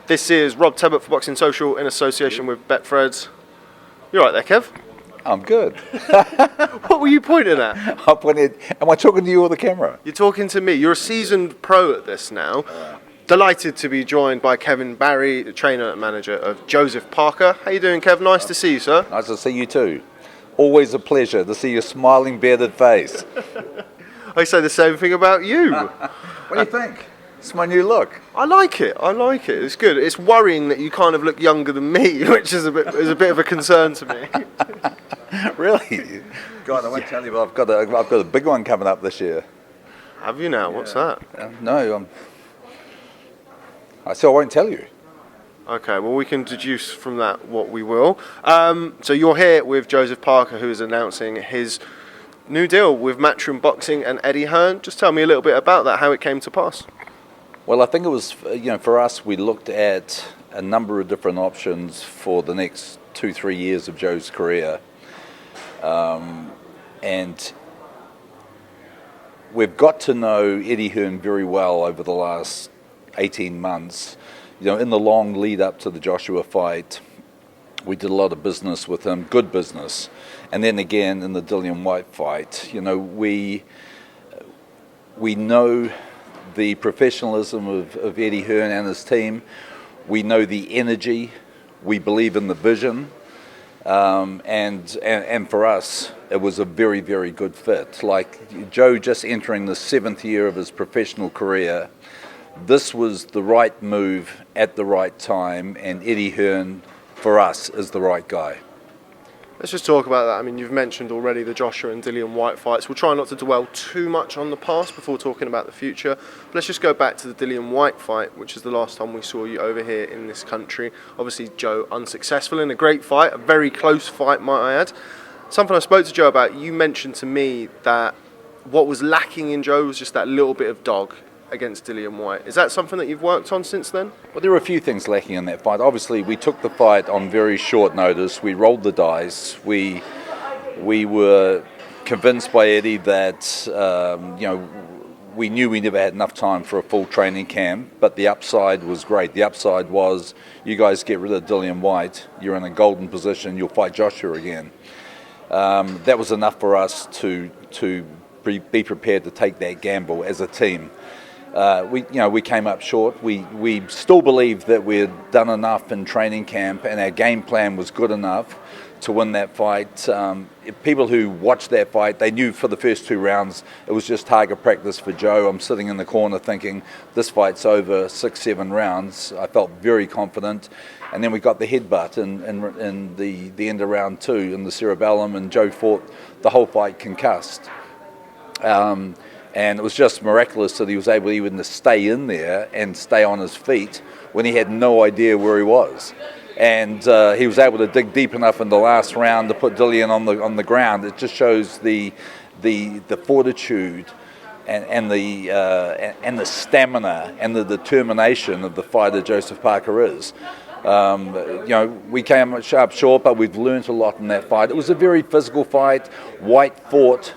This is Rob Tebbett for Boxing Social in association with Betfred. You all right there, Kev? I'm good. What were you pointing at? Am I talking to you or the camera? You're talking to me. You're a seasoned pro at this now. Delighted to be joined by Kevin Barry, the trainer and manager of Joseph Parker. How you doing, Kev? Nice to see you, sir. Nice to see you too. Always a pleasure to see your smiling, bearded face. I say the same thing about you. What do you think? It's my new look. I like it. It's good. It's worrying that you kind of look younger than me, which is a bit of a concern to me. Really? God, I won't tell you, but I've got a big one coming up this year. Have you now? What's that? No, I won't tell you. Okay, well, we can deduce from that what we will. So you're here with Joseph Parker, who is announcing his new deal with Matchroom Boxing and Eddie Hearn. Just tell me a little bit about that, how it came to pass. Well, I think it was, for us, we looked at a number of different options for the next 2-3 years of Joe's career. And we've got to know Eddie Hearn very well over the last 18 months. In the long lead up to the Joshua fight, we did a lot of business with him, good business. And then again in the Dillian White fight, we know the professionalism of Eddie Hearn and his team. We know the energy. We believe in the vision. And for us, it was a very, very good fit. Like Joe just entering the 7th year of his professional career, this was the right move at the right time, and Eddie Hearn, for us, is the right guy. Let's just talk about that. I mean, you've mentioned already the Joshua and Dillian White fights. We'll try not to dwell too much on the past before talking about the future. But let's just go back to the Dillian White fight, which is the last time we saw you over here in this country. Obviously, Joe unsuccessful in a great fight, a very close fight, might I add. Something I spoke to Joe about, you mentioned to me that what was lacking in Joe was just that little bit of dog against Dillian White. Is that something that you've worked on since then? Well, there were a few things lacking in that fight. Obviously, we took the fight on very short notice. We rolled the dice. We were convinced by Eddie that, we knew we never had enough time for a full training camp, but the upside was great. The upside was, you guys get rid of Dillian White, you're in a golden position, you'll fight Joshua again. That was enough for us to be prepared to take that gamble as a team. We came up short. We still believed that we had done enough in training camp and our game plan was good enough to win that fight. People who watched that fight, they knew for the first 2 rounds it was just target practice for Joe. I'm sitting in the corner thinking this fight's over 6-7 rounds. I felt very confident. And then we got the headbutt in the end of round 2 in the cerebellum, and Joe fought the whole fight concussed. And it was just miraculous that he was able even to stay in there and stay on his feet when he had no idea where he was. And he was able to dig deep enough in the last round to put Dillian on the ground. It just shows the fortitude and the stamina and the determination of the fighter Joseph Parker is. We came up short, but we've learned a lot in that fight. It was a very physical fight. White fought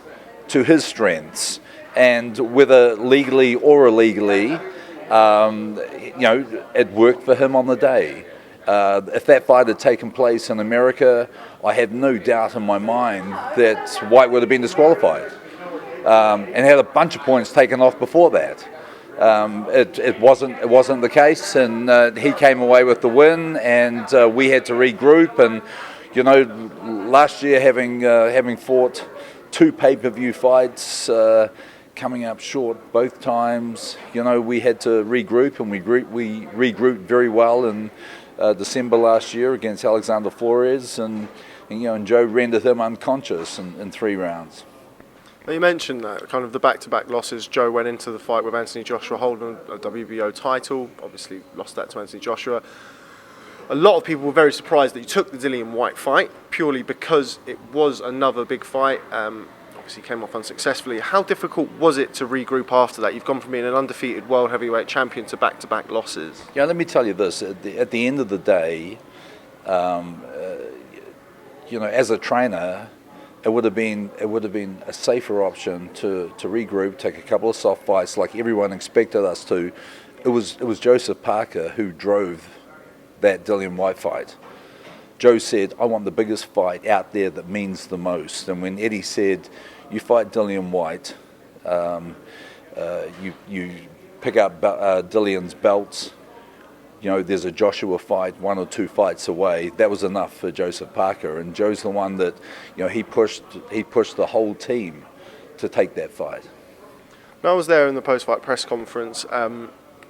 to his strengths. And whether legally or illegally, it worked for him on the day. If that fight had taken place in America, I have no doubt in my mind that White would have been disqualified and had a bunch of points taken off before that. It wasn't the case, and he came away with the win, and we had to regroup. And last year having fought 2 pay-per-view fights. Coming up short both times, we had to regroup, and we regrouped very well in December last year against Alexander Flores, and Joe rendered him unconscious in 3 rounds. Well, you mentioned that kind of the back-to-back losses. Joe went into the fight with Anthony Joshua holding a WBO title, obviously lost that to Anthony Joshua. A lot of people were very surprised that you took the Dillian White fight purely because it was another big fight. Obviously came off unsuccessfully. How difficult was it to regroup after that? You've gone from being an undefeated world heavyweight champion to back-to-back losses. Yeah, let me tell you this. At the end of the day, as a trainer, it would have been a safer option to regroup, take a couple of soft fights like everyone expected us to, it was Joseph Parker who drove that Dillian White fight. Joe said, I want the biggest fight out there that means the most. And when Eddie said, you fight Dillian White, you pick up Dillian's belts, there's a Joshua fight 1 or 2 fights away, that was enough for Joseph Parker. And Joe's the one that, he pushed the whole team to take that fight. Now, I was there in the post-fight press conference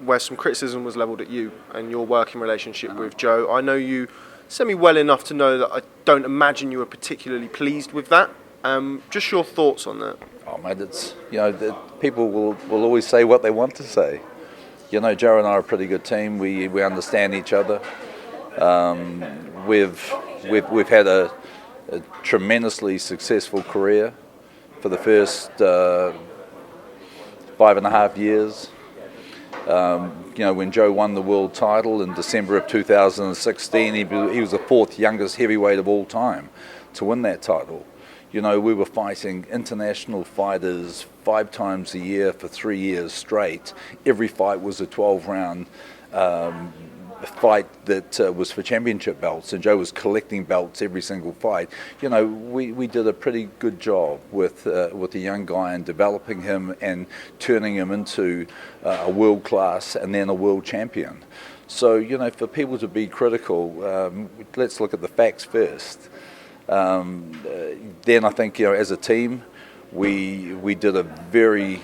where some criticism was levelled at you and your working relationship with Joe. I know you semi-well enough to know that I don't imagine you were particularly pleased with that. Just your thoughts on that. Oh, mate, it's, people will always say what they want to say. Joe and I are a pretty good team. We understand each other. We've had a tremendously successful career for the first 5.5 years. When Joe won the world title in December of 2016, he was the 4th youngest heavyweight of all time to win that title. We were fighting international fighters 5 times a year for 3 years straight. Every fight was a 12-round fight that was for championship belts, and Joe was collecting belts every single fight. We did a pretty good job with a young guy and developing him and turning him into a world class and then a world champion. So for people to be critical, let's look at the facts first. Then I think as a team, we did a very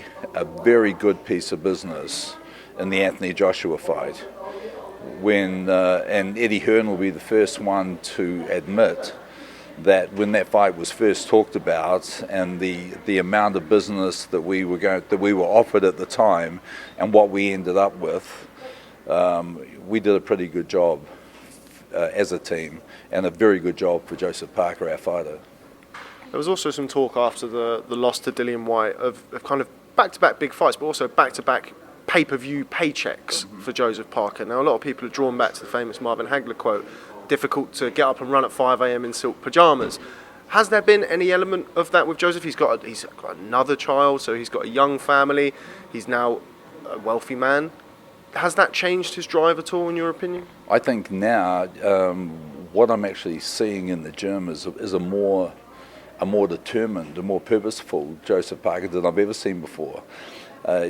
good piece of business in the Anthony Joshua fight. And Eddie Hearn will be the first one to admit that when that fight was first talked about and the amount of business that we were offered at the time and what we ended up with, we did a pretty good job as a team, and a very good job for Joseph Parker, our fighter. There was also some talk after the loss to Dillian White of kind of back-to-back big fights, but also back-to-back pay-per-view paychecks for Joseph Parker. Now, a lot of people are drawn back to the famous Marvin Hagler quote, difficult to get up and run at 5 a.m. in silk pyjamas. Has there been any element of that with Joseph? He's got another child, so he's got a young family. He's now a wealthy man. Has that changed his drive at all, in your opinion? I think now what I'm actually seeing in the gym is a more determined, a more purposeful Joseph Parker than I've ever seen before.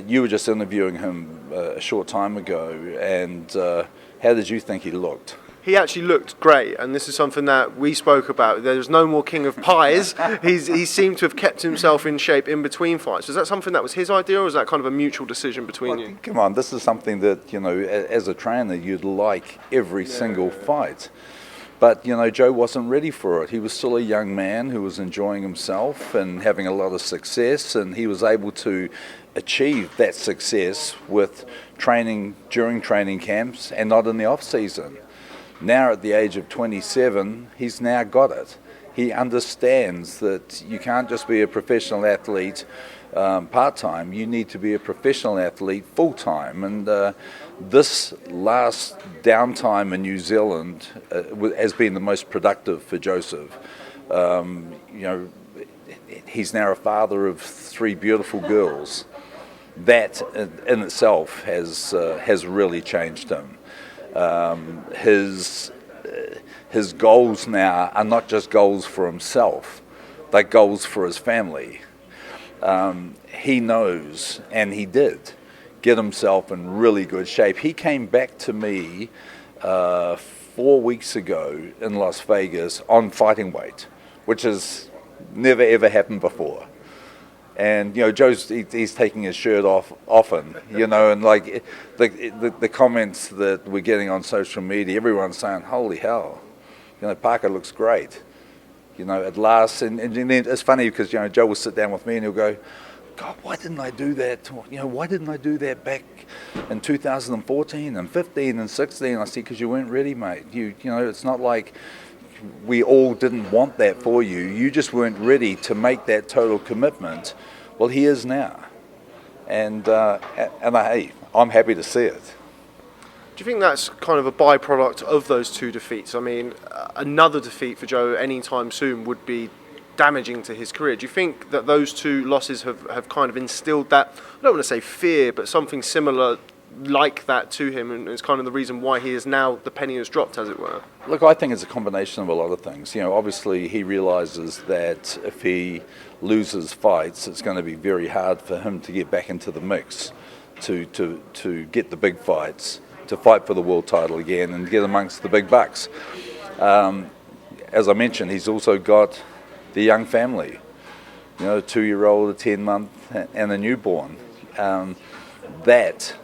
You were just interviewing him a short time ago, and how did you think he looked? He actually looked great, and this is something that we spoke about. There's no more king of pies. He seemed to have kept himself in shape in between fights. Was that something that was his idea, or was that kind of a mutual decision between you? Come on, this is something that, as a trainer, you'd like every single fight. But, Joe wasn't ready for it. He was still a young man who was enjoying himself and having a lot of success, and he was able to achieve that success with training during training camps and not in the off-season. Now at the age of 27, he's now got it. He understands that you can't just be a professional athlete part-time. You need to be a professional athlete full-time. And this last downtime in New Zealand has been the most productive for Joseph. He's now a father of 3 beautiful girls. That in itself has really changed him. His goals now are not just goals for himself, they're goals for his family. He knows, and he did, get himself in really good shape. He came back to me 4 weeks ago in Las Vegas on fighting weight, which has never ever happened before. And Joe's he's taking his shirt off often, and like the comments that we're getting on social media, everyone's saying, "Holy hell, Parker looks great," at last. And then it's funny because Joe will sit down with me and he'll go, "God, why didn't I do that? Why didn't I do that back in 2014 and 15 and 16?" I said, "Because you weren't ready, mate. It's not like we all didn't want that for you. You just weren't ready to make that total commitment." Well, he is now, and I'm happy to see it. Do you think that's kind of a byproduct of those 2 defeats? I mean, another defeat for Joe anytime soon would be damaging to his career. Do you think that those 2 losses have kind of instilled that, I don't want to say fear, but something similar like that to him, and it's kind of the reason why he is now, the penny has dropped, as it were? Look, I think it's a combination of a lot of things. Obviously he realises that if he loses fights, it's going to be very hard for him to get back into the mix, to get the big fights, to fight for the world title again and get amongst the big bucks. As I mentioned, he's also got the young family, a 2-year-old, a 10-month, and a newborn. That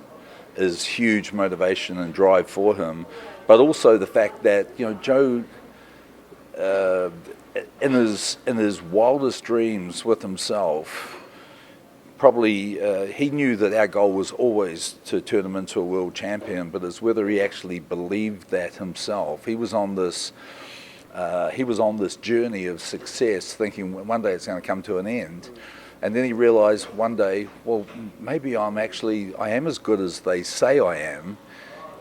is huge motivation and drive for him, but also the fact that Joe, in his wildest dreams with himself, probably he knew that our goal was always to turn him into a world champion, but it's whether he actually believed that himself. He was on this journey of success, thinking one day it's going to come to an end. And then he realised one day, well, maybe I am as good as they say I am.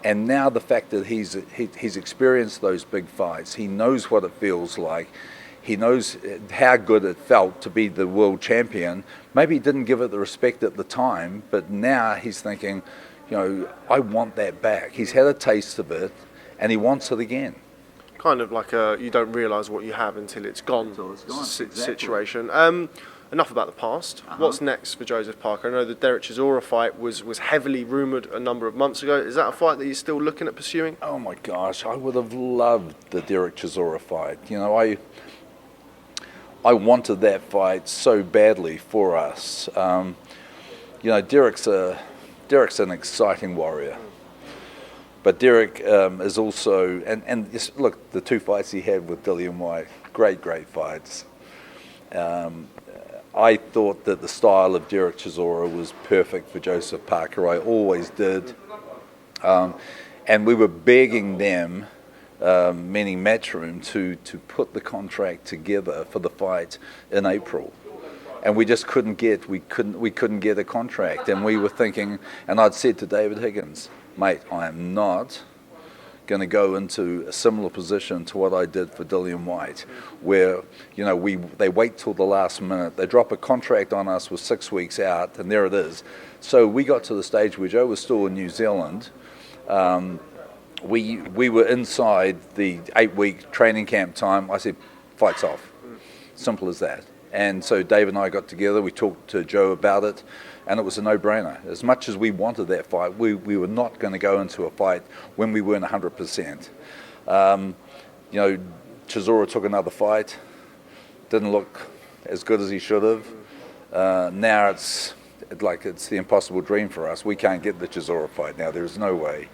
And now the fact that he's experienced those big fights, he knows what it feels like. He knows how good it felt to be the world champion. Maybe he didn't give it the respect at the time, but now he's thinking, I want that back. He's had a taste of it, and he wants it again. Kind of like you don't realise what you have until it's gone, situation. Enough about the past. What's next for Joseph Parker? I know the Derek Chisora fight was heavily rumoured a number of months ago. Is that a fight that you're still looking at pursuing? Oh my gosh, I would have loved the Derek Chisora fight. I wanted that fight so badly for us. Derek's an exciting warrior. But Derek is also, and look, the 2 fights he had with Dillian White, great fights. I thought that the style of Derek Chisora was perfect for Joseph Parker. I always did. And we were begging them, meaning Matchroom, to put the contract together for the fight in April. And we just couldn't get a contract. And we were thinking, and I'd said to David Higgins, mate, I am not going to go into a similar position to what I did for Dillian White, where they wait till the last minute, they drop a contract on us with 6 weeks out, and there it is. So we got to the stage where Joe was still in New Zealand. We were inside the 8-week training camp time. I said, fight's off. Simple as that. And so Dave and I got together, we talked to Joe about it, and it was a no-brainer. As much as we wanted that fight, we were not going to go into a fight when we weren't 100%. Chisora took another fight, didn't look as good as he should have. Now it's the impossible dream for us. We can't get the Chisora fight now. There's no way,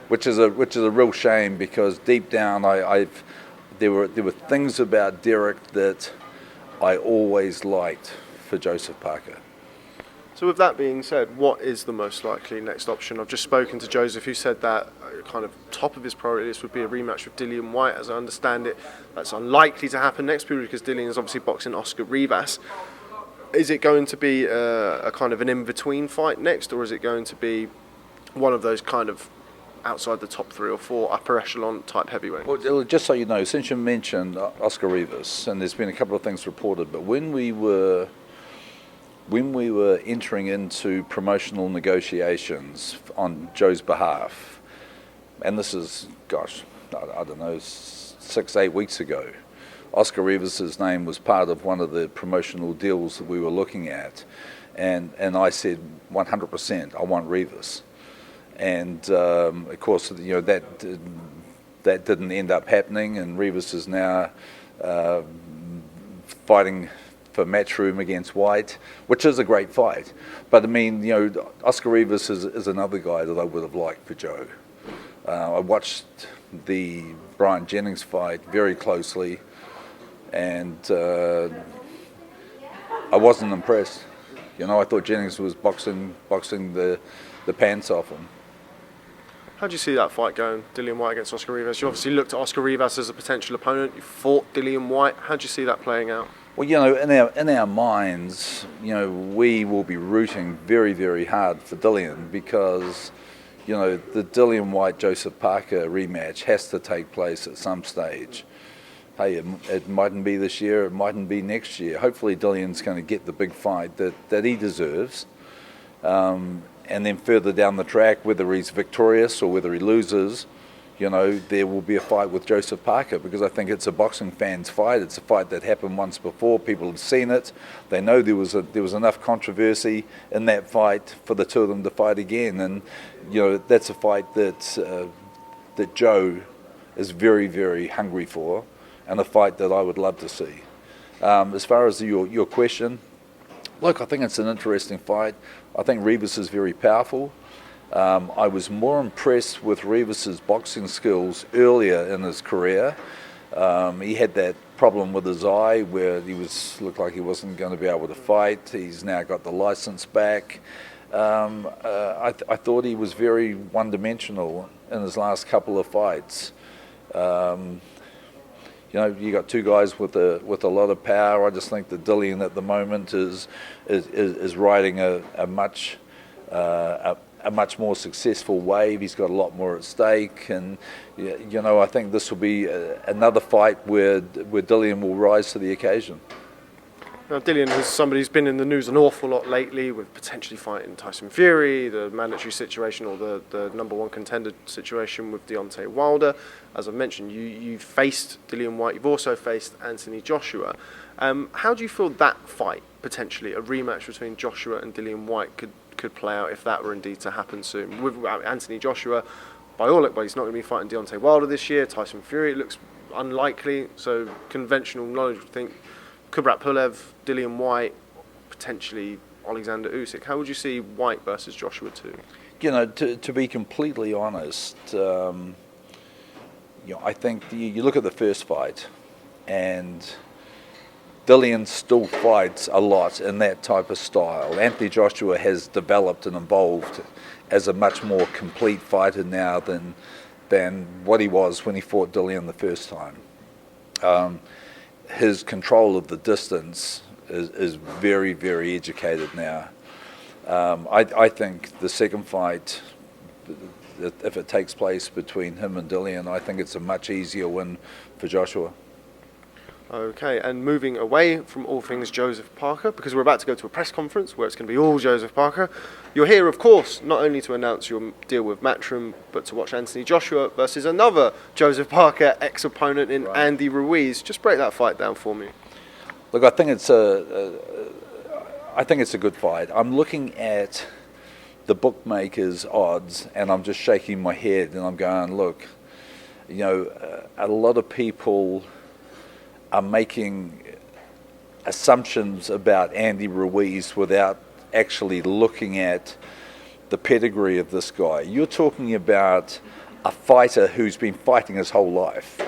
which is a real shame, because deep down there were things about Derek that I always liked for Joseph Parker. So with that being said, what is the most likely next option? I've just spoken to Joseph, who said that kind of top of his priority list would be a rematch with Dillian White. As I understand it, that's unlikely to happen next period, because Dillian is obviously boxing Oscar Rivas. Is it going to be a kind of an in-between fight next, or is it going to be one of those kind of outside the top 3 or 4 upper echelon type heavyweight? Well, just so you know, since you mentioned Oscar Rivas, and there's been a couple of things reported, but when we were entering into promotional negotiations on Joe's behalf, and this is, I don't know, 6-8 weeks ago, Oscar Rivas' name was part of one of the promotional deals that we were looking at, and I said 100%, I want Rivas. And of course, that didn't end up happening, and Rivas is now fighting for Matchroom against Whyte, which is a great fight. But I mean, Oscar Rivas is another guy that I would have liked for Joe. I watched the Brian Jennings fight very closely, and I wasn't impressed. I thought Jennings was boxing the pants off him. How do you see that fight going, Dillian White against Oscar Rivas? You obviously looked at Oscar Rivas as a potential opponent. You fought Dillian White. How do you see that playing out? Well, in our minds, we will be rooting very, very hard for Dillian, because, the Dillian White-Joseph Parker rematch has to take place at some stage. Hey, it mightn't be this year, it mightn't be next year. Hopefully Dillian's going to get the big fight that he deserves. and then further down the track, whether he's victorious or whether he loses, there will be a fight with Joseph Parker, because I think it's a boxing fan's fight. It's a fight that happened once before. People have seen it. They know there was enough controversy in that fight for the two of them to fight again, and that's a fight that Joe is very, very hungry for, and a fight that I would love to see. As far as your question, look, I think it's an interesting fight. I think Rivas is very powerful. I was more impressed with Rivas's boxing skills earlier in his career. He had that problem with his eye where looked like he wasn't going to be able to fight. He's now got the license back. I thought he was very one-dimensional in his last couple of fights. You got two guys with a lot of power. I just think that Dillian at the moment is riding a much more successful wave. He's got a lot more at stake, and I think this will be another fight where Dillian will rise to the occasion. Now, Dillian is somebody who's been in the news an awful lot lately with potentially fighting Tyson Fury, the mandatory situation, or the number one contender situation with Deontay Wilder. As I've mentioned, you've faced Dillian White, you've also faced Anthony Joshua. How do you feel that fight, potentially, a rematch between Joshua and Dillian White, could play out if that were indeed to happen soon? With Anthony Joshua, by all look, he's not going to be fighting Deontay Wilder this year. Tyson Fury, it looks unlikely. So conventional knowledge would think Kubrat Pulev, Dillian White, potentially Alexander Usyk. How would you see White versus Joshua 2? To be completely honest, I think you look at the first fight, and Dillian still fights a lot in that type of style. Anthony Joshua has developed and evolved as a much more complete fighter now than what he was when he fought Dillian the first time. His control of the distance is very, very educated now. I think the second fight, if it takes place between him and Dillian, I think it's a much easier win for Joshua. Okay, and moving away from all things Joseph Parker, because we're about to go to a press conference where it's going to be all Joseph Parker. You're here, of course, not only to announce your deal with Matchroom, but to watch Anthony Joshua versus another Joseph Parker ex-opponent in Andy Ruiz. Just break that fight down for me. Look, I think it's a good fight. I'm looking at the bookmakers' odds, and I'm just shaking my head, and I'm going, look, a lot of people are making assumptions about Andy Ruiz without actually looking at the pedigree of this guy. You're talking about a fighter who's been fighting his whole life.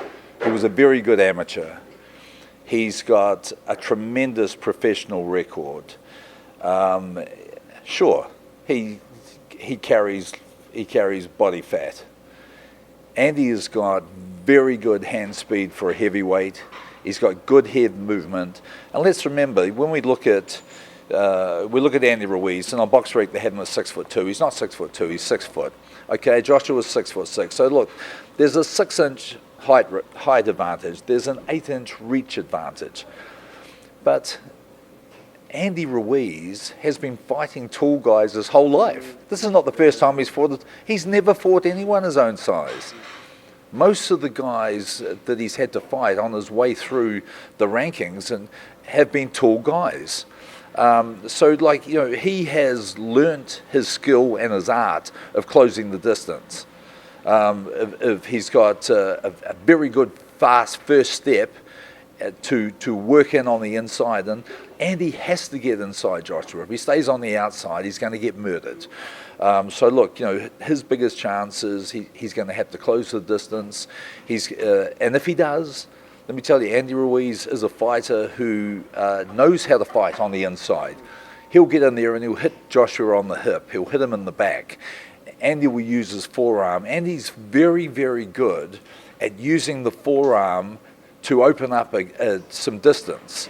He was a very good amateur. He's got a tremendous professional record. Sure, he carries body fat. Andy has got very good hand speed for a heavyweight. He's got good head movement, and let's remember when we look at Andy Ruiz, and on Box Rec they had him at 6'2". He's not 6'2". He's 6 foot. Okay, Joshua's 6'6". So look, there's a 6-inch height advantage. There's an 8-inch reach advantage. But Andy Ruiz has been fighting tall guys his whole life. This is not the first time he's fought. He's never fought anyone his own size. Most of the guys that he's had to fight on his way through the rankings and have been tall guys. He has learnt his skill and his art of closing the distance. If he's got a very good fast first step to work in on the inside, and Andy has to get inside Joshua. If he stays on the outside, he's going to get murdered. His biggest chance is he's going to have to close the distance. And if he does, let me tell you, Andy Ruiz is a fighter who knows how to fight on the inside. He'll get in there and he'll hit Joshua on the hip. He'll hit him in the back. Andy will use his forearm. Andy's very, very good at using the forearm to open up some distance.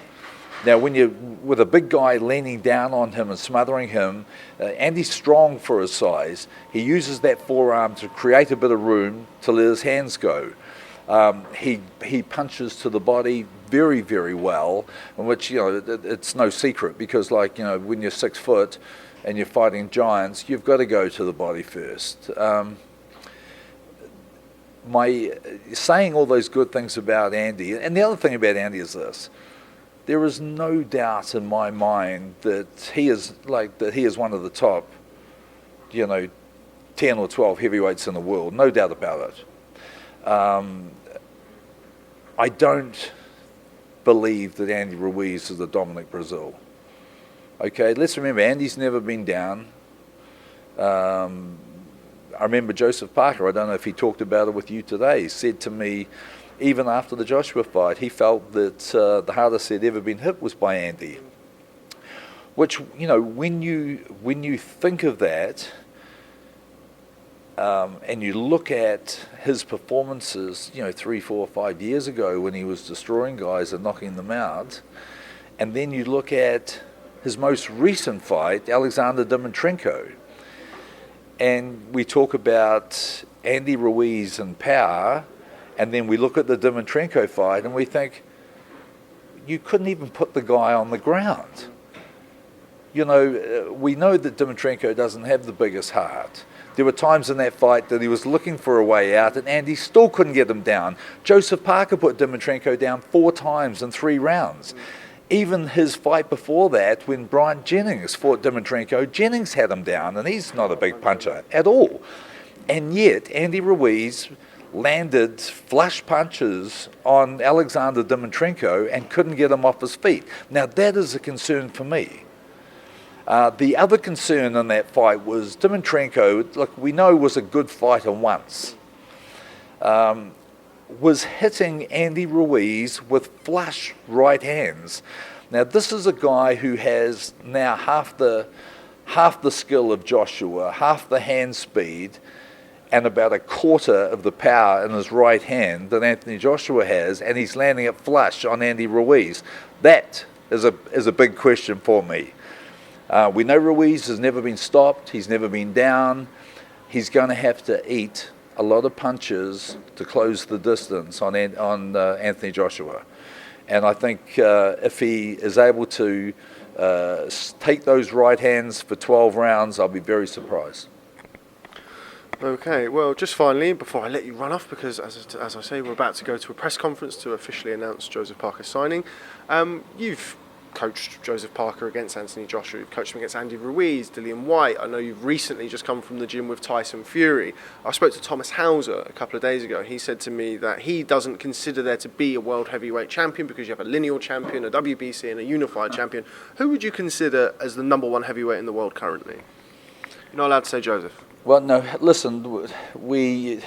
Now, when you're with a big guy leaning down on him and smothering him, Andy's strong for his size. He uses that forearm to create a bit of room to let his hands go. He punches to the body very, very well, in which, it's no secret because, like, when you're 6 foot and you're fighting giants, you've got to go to the body first. My saying all those good things about Andy, and the other thing about Andy is this: there is no doubt in my mind that he is one of the top, 10 or 12 heavyweights in the world. No doubt about it. I don't believe that Andy Ruiz is the Dominic Brazil. Okay, let's remember, Andy's never been down. I remember Joseph Parker, I don't know if he talked about it with you today, said to me, even after the Joshua fight, he felt that the hardest he'd ever been hit was by Andy. Which, when you think of that, and you look at his performances, 3, 4, 5 years ago when he was destroying guys and knocking them out, and then you look at his most recent fight, Alexander Dimitrenko, and we talk about Andy Ruiz and power, and then we look at the Dimitrenko fight and we think, you couldn't even put the guy on the ground. We know that Dimitrenko doesn't have the biggest heart. There were times in that fight that he was looking for a way out and Andy still couldn't get him down. Joseph Parker put Dimitrenko down 4 times in 3 rounds. Even his fight before that, when Brian Jennings fought Dimitrenko, Jennings had him down, and he's not a big puncher at all. And yet, Andy Ruiz landed flush punches on Alexander Dimitrenko and couldn't get him off his feet. Now, that is a concern for me. The other concern in that fight was Dimitrenko, look, we know was a good fighter once, was hitting Andy Ruiz with flush right hands. Now, this is a guy who has now half the skill of Joshua, half the hand speed, and about a quarter of the power in his right hand that Anthony Joshua has, and he's landing it flush on Andy Ruiz. That is a big question for me. We know Ruiz has never been stopped. He's never been down. He's going to have to eat a lot of punches to close the distance on Anthony Joshua. And I think if he is able to take those right hands for 12 rounds, I'll be very surprised. Okay, well, just finally, before I let you run off, because as I say, we're about to go to a press conference to officially announce Joseph Parker's signing. You've coached Joseph Parker against Anthony Joshua, you've coached him against Andy Ruiz, Dillian White. I know you've recently just come from the gym with Tyson Fury. I spoke to Thomas Hauser a couple of days ago. He said to me that he doesn't consider there to be a world heavyweight champion because you have a lineal champion, a WBC and a unified champion. Who would you consider as the number 1 heavyweight in the world currently? You're not allowed to say Joseph. Well, no, listen, we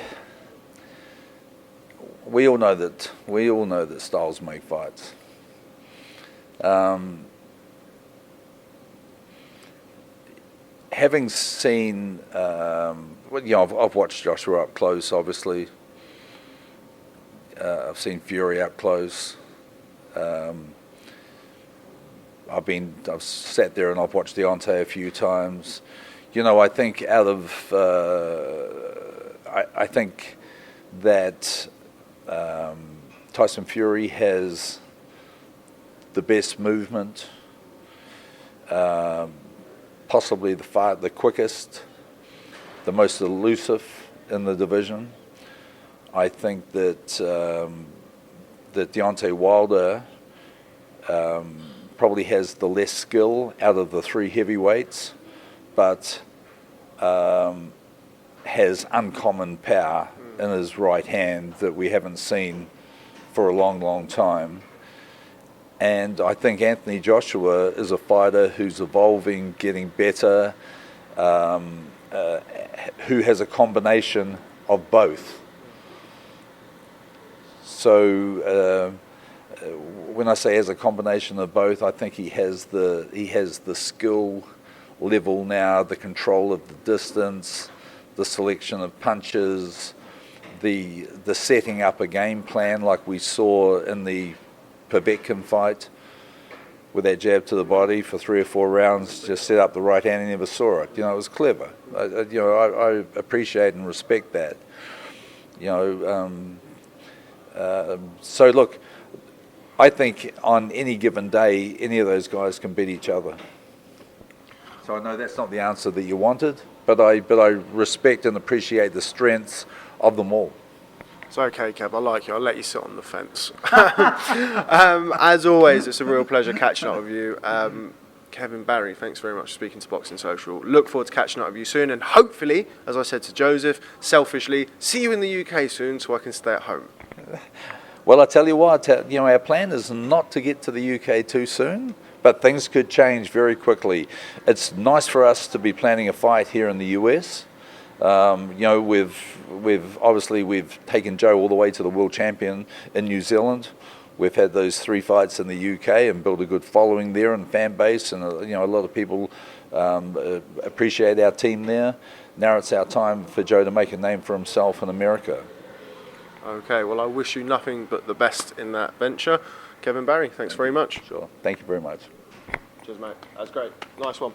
all know that styles make fights. Having seen, I've watched Joshua up close, obviously. I've seen Fury up close. I've sat there and I've watched Deontay a few times. I think I think that Tyson Fury has the best movement, possibly the quickest, the most elusive in the division. I think that Deontay Wilder probably has the less skill out of the 3 heavyweights, but has uncommon power in his right hand that we haven't seen for a long, long time. And I think Anthony Joshua is a fighter who's evolving, getting better, who has a combination of both. So when I say has a combination of both, I think he has the skill level now, the control of the distance, the selection of punches, the setting up a game plan like we saw in the Povetkin fight with that jab to the body for 3 or 4 rounds, just set up the right hand and never saw it. It was clever. I appreciate and respect that. So look, I think on any given day, any of those guys can beat each other. So I know that's not the answer that you wanted, but I respect and appreciate the strengths of them all. It's okay, Kev. I like you. I'll let you sit on the fence. As always, it's a real pleasure catching up with you. Kevin Barry, thanks very much for speaking to Boxing Social. Look forward to catching up with you soon, and hopefully, as I said to Joseph, selfishly, see you in the UK soon so I can stay at home. Well, I tell you what, our plan is not to get to the UK too soon, but things could change very quickly. It's nice for us to be planning a fight here in the US. We've taken Joe all the way to the world champion in New Zealand. We've had those 3 fights in the UK and built a good following there and fan base, and a lot of people appreciate our team there. Now it's our time for Joe to make a name for himself in America. Okay, well, I wish you nothing but the best in that venture. Kevin Barry, thanks very much. Sure. Thank you very much. Cheers, mate. That's great. Nice one.